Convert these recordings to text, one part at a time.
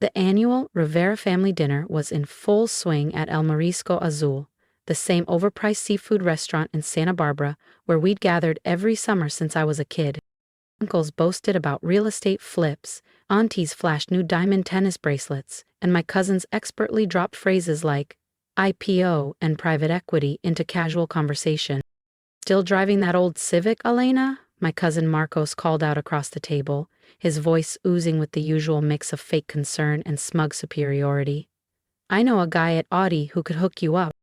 The annual Rivera family dinner was in full swing at El Marisco Azul, the same overpriced seafood restaurant in Santa Barbara where we'd gathered every summer since I was a kid. Uncles boasted about real estate flips, aunties flashed new diamond tennis bracelets, and my cousins expertly dropped phrases like IPO and private equity into casual conversation. "Still driving that old Civic, Elena?" my cousin Marcos called out across the table, his voice oozing with the usual mix of fake concern and smug superiority. "I know a guy at Audi who could hook you up."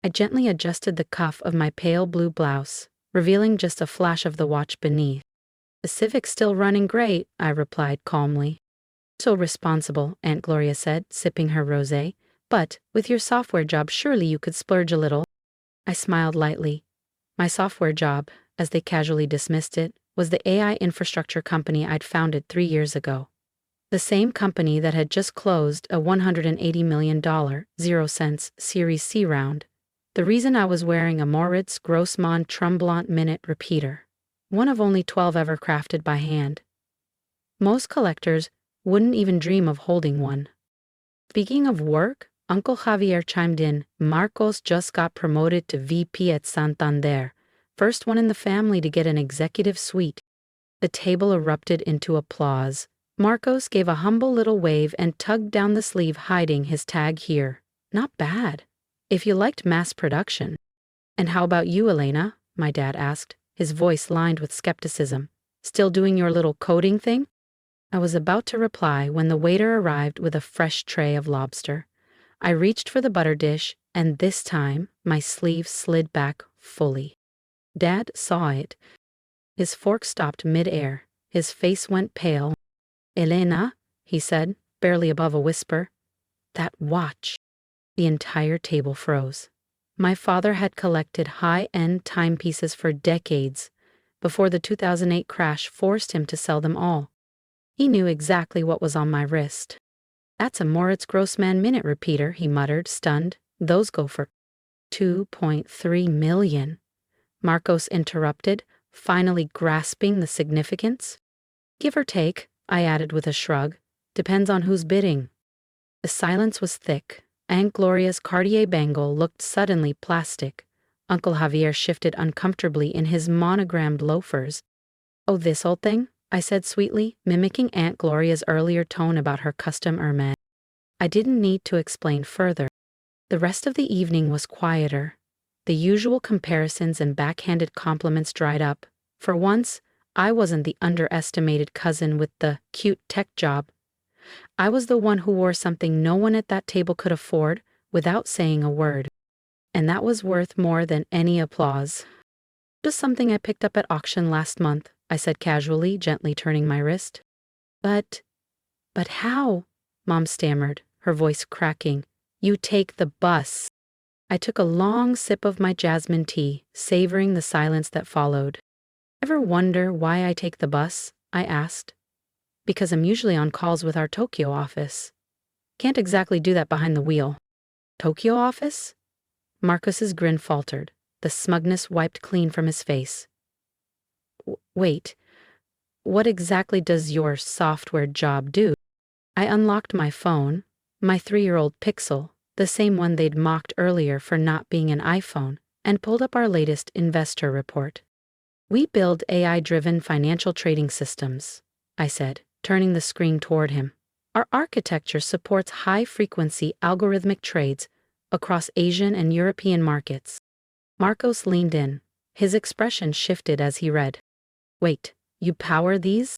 I gently adjusted the cuff of my pale blue blouse, revealing just a flash of the watch beneath. "The Civic's still running great," I replied calmly. "So responsible," Aunt Gloria said, sipping her rosé. "But, with your software job, surely you could splurge a little." I smiled lightly. My software job, as they casually dismissed it, was the AI infrastructure company I'd founded 3 years ago. The same company that had just closed a $180 million, 0 cents Series C round. The reason I was wearing a Moritz Grossmann Tremblant Minute repeater, one of only 12 ever crafted by hand. Most collectors wouldn't even dream of holding one. Speaking of work, Uncle Javier chimed in. "Marcos just got promoted to VP at Santander, first one in the family to get an executive suite." The table erupted into applause. Marcos gave a humble little wave and tugged down the sleeve, hiding his tag here. "Not bad, if you liked mass production." "And how about you, Elena?" my dad asked, his voice lined with skepticism. "Still doing your little coding thing?" I was about to reply when the waiter arrived with a fresh tray of lobster. I reached for the butter dish, and this time my sleeve slid back fully. Dad saw it. His fork stopped mid-air. His face went pale. "Elena," he said, barely above a whisper. "That watch." The entire table froze. My father had collected high-end timepieces for decades, before the 2008 crash forced him to sell them all. He knew exactly what was on my wrist. "That's a Moritz Grossmann minute repeater," he muttered, stunned. "Those go for $2.3 million. Marcos interrupted, finally grasping the significance. "Give or take," I added with a shrug. "Depends on who's bidding." The silence was thick. Aunt Gloria's Cartier bangle looked suddenly plastic. Uncle Javier shifted uncomfortably in his monogrammed loafers. "Oh, this old thing?" I said sweetly, mimicking Aunt Gloria's earlier tone about her custom Hermes. I didn't need to explain further. The rest of the evening was quieter. The usual comparisons and backhanded compliments dried up. For once, I wasn't the underestimated cousin with the cute tech job. I was the one who wore something no one at that table could afford without saying a word. And that was worth more than any applause. "Just something I picked up at auction last month," I said casually, gently turning my wrist. But how?" Mom stammered, her voice cracking. "You take the bus." I took a long sip of my jasmine tea, savoring the silence that followed. "Ever wonder why I take the bus?" I asked. "Because I'm usually on calls with our Tokyo office. Can't exactly do that behind the wheel." "Tokyo office?" Marcus's grin faltered, the smugness wiped clean from his face. Wait, what exactly does your software job do?" I unlocked my phone, my 3-year-old Pixel, the same one they'd mocked earlier for not being an iPhone, and pulled up our latest investor report. "We build AI-driven financial trading systems," I said, turning the screen toward him. "Our architecture supports high-frequency algorithmic trades across Asian and European markets." Marcos leaned in. His expression shifted as he read. "Wait, you power these?"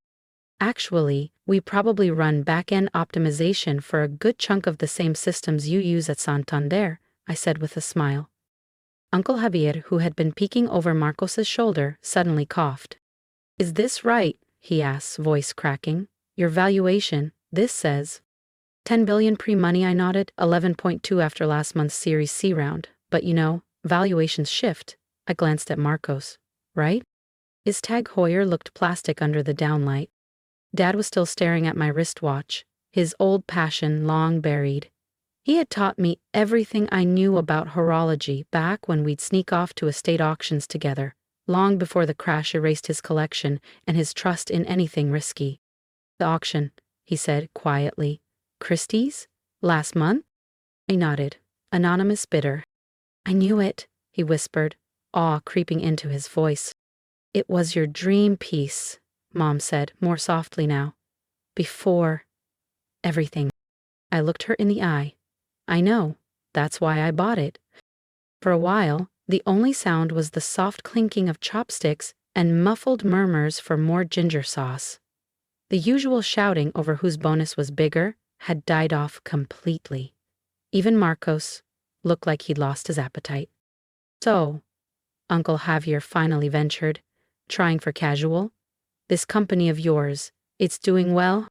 "Actually, we probably run back-end optimization for a good chunk of the same systems you use at Santander," I said with a smile. Uncle Javier, who had been peeking over Marcos's shoulder, suddenly coughed. "Is this right?" he asked, voice cracking. "Your valuation, this says." 10 billion pre-money, I nodded, 11.2 after last month's Series C round. "But you know, valuations shift." I glanced at Marcos. "Right?" His Tag Heuer looked plastic under the downlight. Dad was still staring at my wristwatch, his old passion long buried. He had taught me everything I knew about horology back when we'd sneak off to estate auctions together, long before the crash erased his collection and his trust in anything risky. "The auction," he said quietly. Christie's? Last month? I nodded. Anonymous bidder. I knew it, he whispered, awe creeping into his voice. It was your dream piece, Mom said, more softly now. Before everything. I looked her in the eye. I know. That's why I bought it. For a while, the only sound was the soft clinking of chopsticks and muffled murmurs for more ginger sauce. The usual shouting over whose bonus was bigger had died off completely. Even Marcos looked like he'd lost his appetite. So, Uncle Javier finally ventured, trying for casual. This company of yours, it's doing well?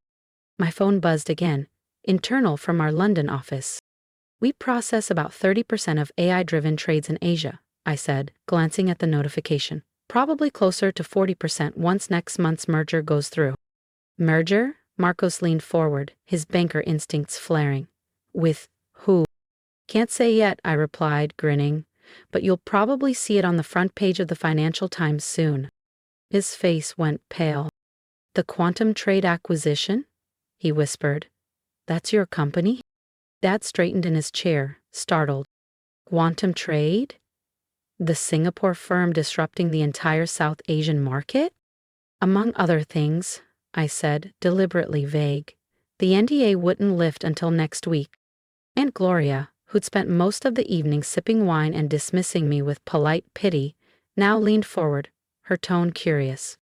My phone buzzed again, internal from our London office. We process about 30% of AI-driven trades in Asia, I said, glancing at the notification. Probably closer to 40% once next month's merger goes through. Merger? Marcos leaned forward, his banker instincts flaring. With who? Can't say yet, I replied, grinning, but you'll probably see it on the front page of the Financial Times soon. His face went pale. The quantum trade acquisition? He whispered. That's your company? Dad straightened in his chair, startled. Quantum trade? The Singapore firm disrupting the entire South Asian market? Among other things, I said, deliberately vague. The NDA wouldn't lift until next week. Aunt Gloria, who'd spent most of the evening sipping wine and dismissing me with polite pity, now leaned forward, her tone curious.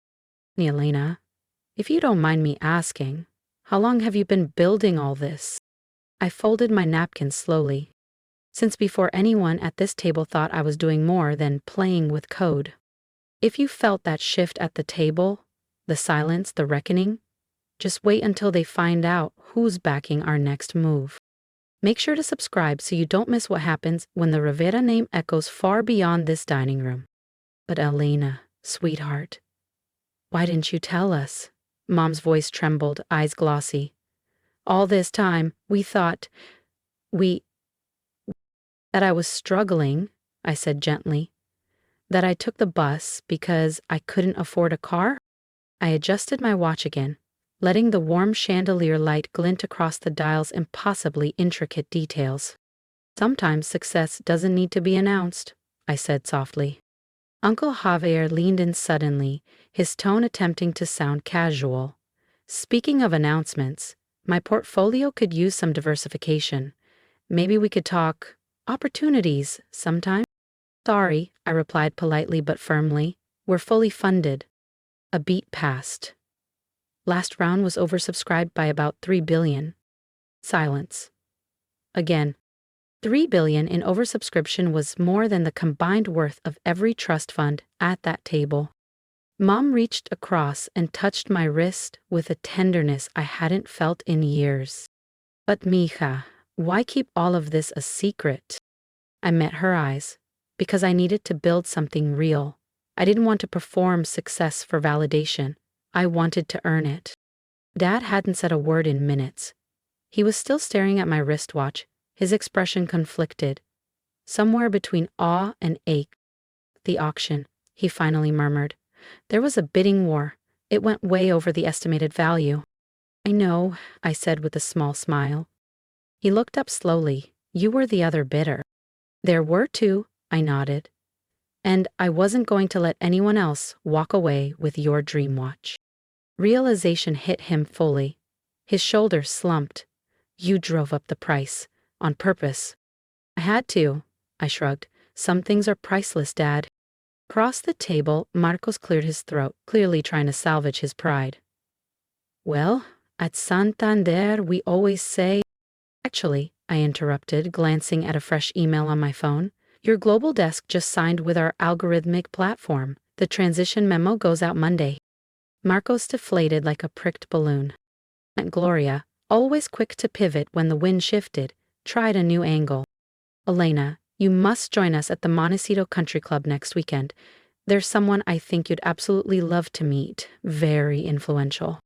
Elena, if you don't mind me asking, how long have you been building all this? I folded my napkin slowly, since before anyone at this table thought I was doing more than playing with code. If you felt that shift at the table, the silence, the reckoning, just wait until they find out who's backing our next move. Make sure to subscribe so you don't miss what happens when the Rivera name echoes far beyond this dining room. But Elena, sweetheart, why didn't you tell us? Mom's voice trembled, eyes glossy. All this time, we thought, that I was struggling, I said gently. That I took the bus because I couldn't afford a car? I adjusted my watch again, letting the warm chandelier light glint across the dial's impossibly intricate details. Sometimes success doesn't need to be announced, I said softly. Uncle Javier leaned in suddenly, his tone attempting to sound casual. Speaking of announcements, my portfolio could use some diversification. Maybe we could talk opportunities sometime? Sorry, I replied politely but firmly. We're fully funded. A beat passed. Last round was oversubscribed by about $3 billion. Silence. Again. $3 billion in oversubscription was more than the combined worth of every trust fund at that table. Mom reached across and touched my wrist with a tenderness I hadn't felt in years. But mija, why keep all of this a secret? I met her eyes, because I needed to build something real. I didn't want to perform success for validation. I wanted to earn it. Dad hadn't said a word in minutes. He was still staring at my wristwatch, his expression conflicted. Somewhere between awe and ache. The auction, he finally murmured. There was a bidding war. It went way over the estimated value. I know, I said with a small smile. He looked up slowly. You were the other bidder. There were two, I nodded. And I wasn't going to let anyone else walk away with your dream watch. Realization hit him fully. His shoulders slumped. You drove up the price. On purpose. I had to, I shrugged. Some things are priceless, Dad. Across the table, Marcos cleared his throat, clearly trying to salvage his pride. Well, at Santander we always say... Actually, I interrupted, glancing at a fresh email on my phone. Your global desk just signed with our algorithmic platform. The transition memo goes out Monday. Marcos deflated like a pricked balloon. Aunt Gloria, always quick to pivot when the wind shifted, tried a new angle. Elena, you must join us at the Montecito Country Club next weekend. There's someone I think you'd absolutely love to meet. Very influential.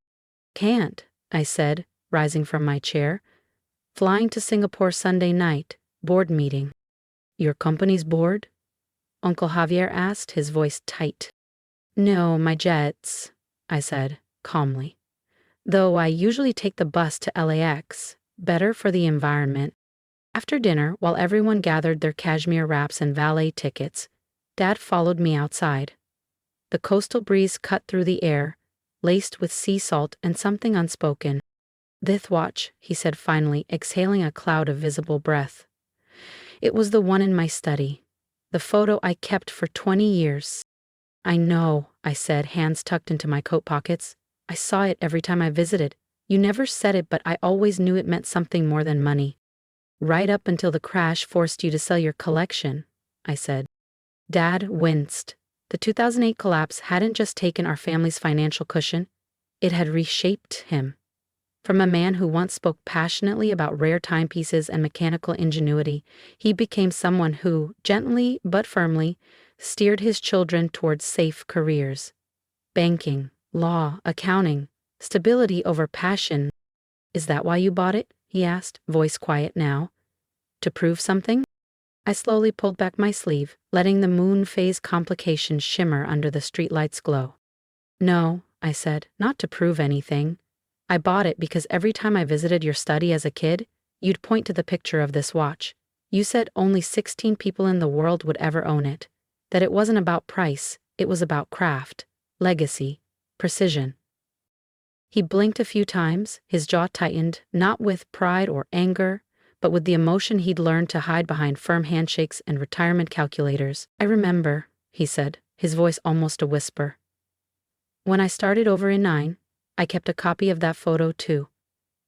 Can't, I said, rising from my chair. Flying to Singapore Sunday night. Board meeting. Your company's board? Uncle Javier asked, his voice tight. No, my jets, I said, calmly. Though I usually take the bus to LAX, better for the environment. After dinner, while everyone gathered their cashmere wraps and valet tickets, Dad followed me outside. The coastal breeze cut through the air, laced with sea salt and something unspoken. "This watch," he said finally, exhaling a cloud of visible breath. It was the one in my study, the photo I kept for 20 years. "I know," I said, hands tucked into my coat pockets. "I saw it every time I visited. You never said it, but I always knew it meant something more than money." "Right up until the crash forced you to sell your collection," I said. Dad winced. The 2008 collapse hadn't just taken our family's financial cushion, it had reshaped him. From a man who once spoke passionately about rare timepieces and mechanical ingenuity, he became someone who, gently but firmly, steered his children towards safe careers. Banking, law, accounting, stability over passion. "Is that why you bought it?" he asked, voice quiet now. "To prove something?" I slowly pulled back my sleeve, letting the moon phase complication shimmer under the streetlight's glow. "No," I said, "not to prove anything. I bought it because every time I visited your study as a kid, you'd point to the picture of this watch. You said only 16 people in the world would ever own it, that it wasn't about price, it was about craft, legacy, precision." He blinked a few times, his jaw tightened, not with pride or anger, but with the emotion he'd learned to hide behind firm handshakes and retirement calculators. "I remember," he said, his voice almost a whisper. "When I started over in 9, I kept a copy of that photo too.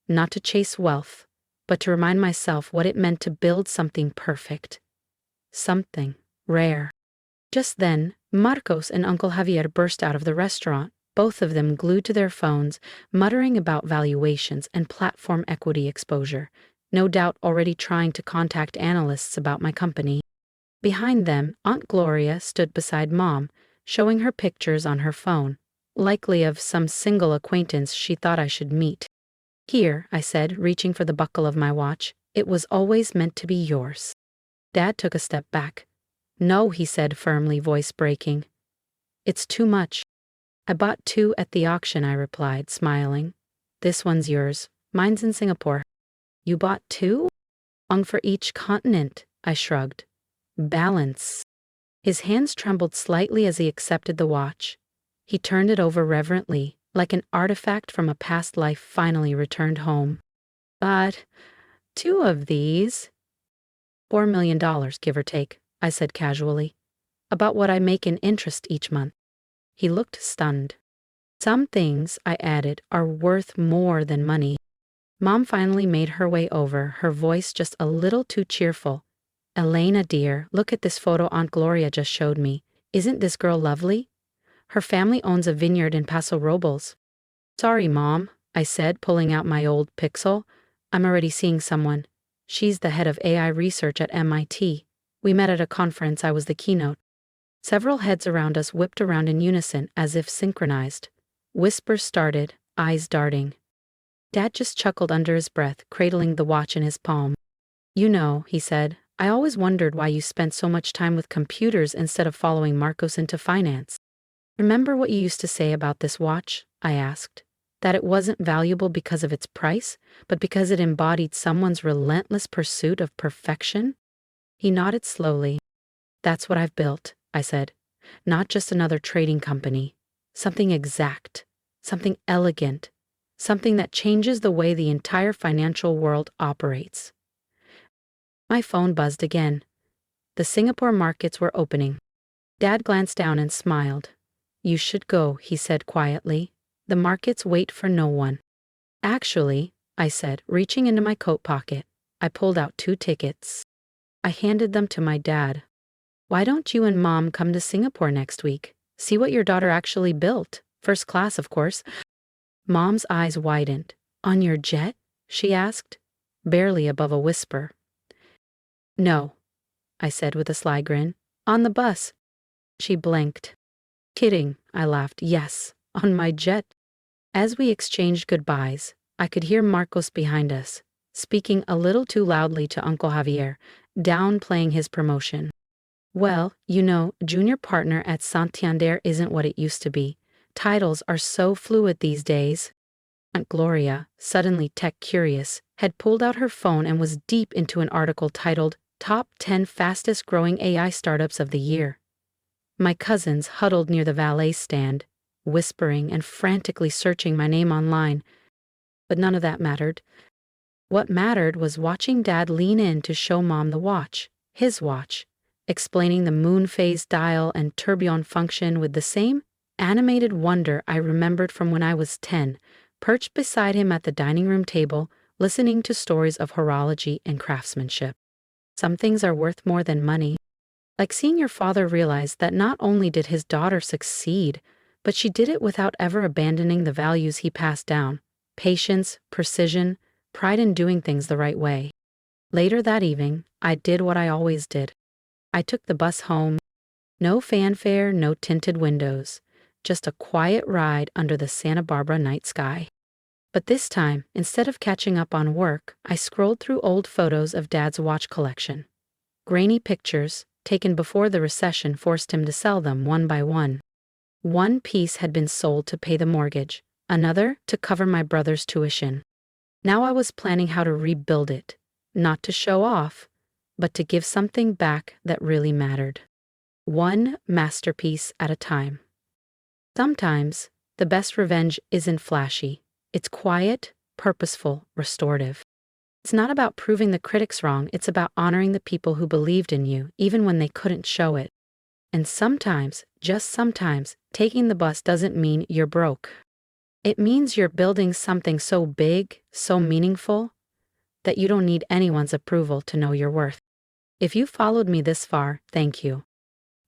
Not to chase wealth, but to remind myself what it meant to build something perfect. Something rare." Just then, Marcos and Uncle Javier burst out of the restaurant, both of them glued to their phones, muttering about valuations and platform equity exposure, no doubt already trying to contact analysts about my company. Behind them, Aunt Gloria stood beside Mom, showing her pictures on her phone, likely of some single acquaintance she thought I should meet. "Here," I said, reaching for the buckle of my watch, "it was always meant to be yours." Dad took a step back. "No," he said firmly, voice breaking. "It's too much." "I bought 2 at the auction," I replied, smiling. "This one's yours. Mine's in Singapore." "You bought 2? One for each continent," I shrugged. "Balance." His hands trembled slightly as he accepted the watch. He turned it over reverently, like an artifact from a past life finally returned home. "But 2 of these? $4 million, give or take," I said casually. "About what I make in interest each month." He looked stunned. "Some things," I added, "are worth more than money." Mom finally made her way over, her voice just a little too cheerful. "Elena, dear, look at this photo Aunt Gloria just showed me. Isn't this girl lovely? Her family owns a vineyard in Paso Robles." "Sorry, Mom," I said, pulling out my old Pixel. "I'm already seeing someone. She's the head of AI research at MIT. We met at a conference, I was the keynote." Several heads around us whipped around in unison, as if synchronized. Whispers started, eyes darting. Dad just chuckled under his breath, cradling the watch in his palm. "You know," he said, "I always wondered why you spent so much time with computers instead of following Marcos into finance." "Remember what you used to say about this watch?" I asked. "That it wasn't valuable because of its price, but because it embodied someone's relentless pursuit of perfection?" He nodded slowly. "That's what I've built," I said. "Not just another trading company. Something exact. Something elegant. Something that changes the way the entire financial world operates." My phone buzzed again. The Singapore markets were opening. Dad glanced down and smiled. "You should go," he said quietly. "The markets wait for no one." "Actually," I said, reaching into my coat pocket, I pulled out 2 tickets. I handed them to my dad. "Why don't you and Mom come to Singapore next week? See what your daughter actually built. First class, of course." Mom's eyes widened. "On your jet?" she asked, barely above a whisper. "No," I said with a sly grin. "On the bus." She blinked. "Kidding," I laughed. "Yes, on my jet." As we exchanged goodbyes, I could hear Marcos behind us, speaking a little too loudly to Uncle Javier, downplaying his promotion. "Well, you know, junior partner at Santander isn't what it used to be. Titles are so fluid these days." Aunt Gloria, suddenly tech curious, had pulled out her phone and was deep into an article titled Top 10 Fastest Growing AI Startups of the Year. My cousins huddled near the valet stand, whispering and frantically searching my name online, but none of that mattered. What mattered was watching Dad lean in to show Mom the watch, his watch, explaining the moon phase dial and tourbillon function with the same animated wonder I remembered from when I was 10, perched beside him at the dining room table, listening to stories of horology and craftsmanship. Some things are worth more than money. Like seeing your father realize that not only did his daughter succeed, but she did it without ever abandoning the values he passed down: patience, precision, pride in doing things the right way. Later that evening, I did what I always did. I took the bus home. No fanfare, no tinted windows, just a quiet ride under the Santa Barbara night sky. But this time, instead of catching up on work, I scrolled through old photos of Dad's watch collection. Grainy pictures, taken before the recession forced him to sell them one by one. One piece had been sold to pay the mortgage, another to cover my brother's tuition. Now I was planning how to rebuild it, not to show off, but to give something back that really mattered. One masterpiece at a time. Sometimes, the best revenge isn't flashy. It's quiet, purposeful, restorative. It's not about proving the critics wrong, it's about honoring the people who believed in you, even when they couldn't show it. And sometimes, just sometimes, taking the bus doesn't mean you're broke. It means you're building something so big, so meaningful, that you don't need anyone's approval to know your worth. If you followed me this far, thank you.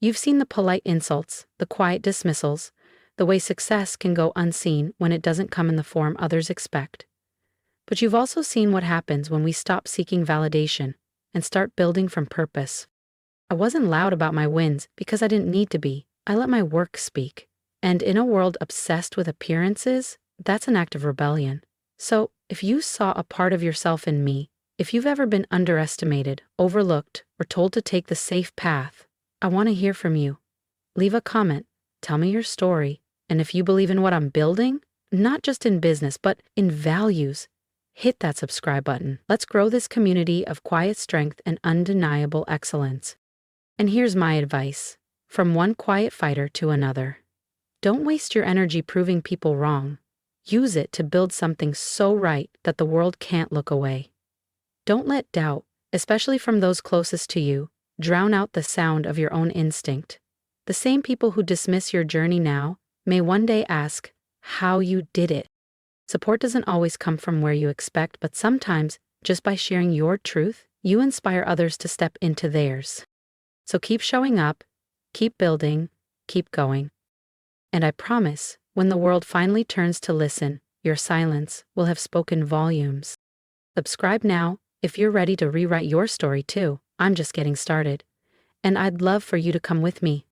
You've seen the polite insults, the quiet dismissals, the way success can go unseen when it doesn't come in the form others expect. But you've also seen what happens when we stop seeking validation and start building from purpose. I wasn't loud about my wins because I didn't need to be. I let my work speak. And in a world obsessed with appearances, that's an act of rebellion. So, if you saw a part of yourself in me, if you've ever been underestimated, overlooked, or told to take the safe path, I want to hear from you. Leave a comment, tell me your story, and if you believe in what I'm building, not just in business, but in values, hit that subscribe button. Let's grow this community of quiet strength and undeniable excellence. And here's my advice, from one quiet fighter to another. Don't waste your energy proving people wrong. Use it to build something so right that the world can't look away. Don't let doubt, especially from those closest to you, drown out the sound of your own instinct. The same people who dismiss your journey now may one day ask how you did it. Support doesn't always come from where you expect, but sometimes, just by sharing your truth, you inspire others to step into theirs. So keep showing up, keep building, keep going. And I promise, when the world finally turns to listen, your silence will have spoken volumes. Subscribe now if you're ready to rewrite your story too. I'm just getting started. And I'd love for you to come with me.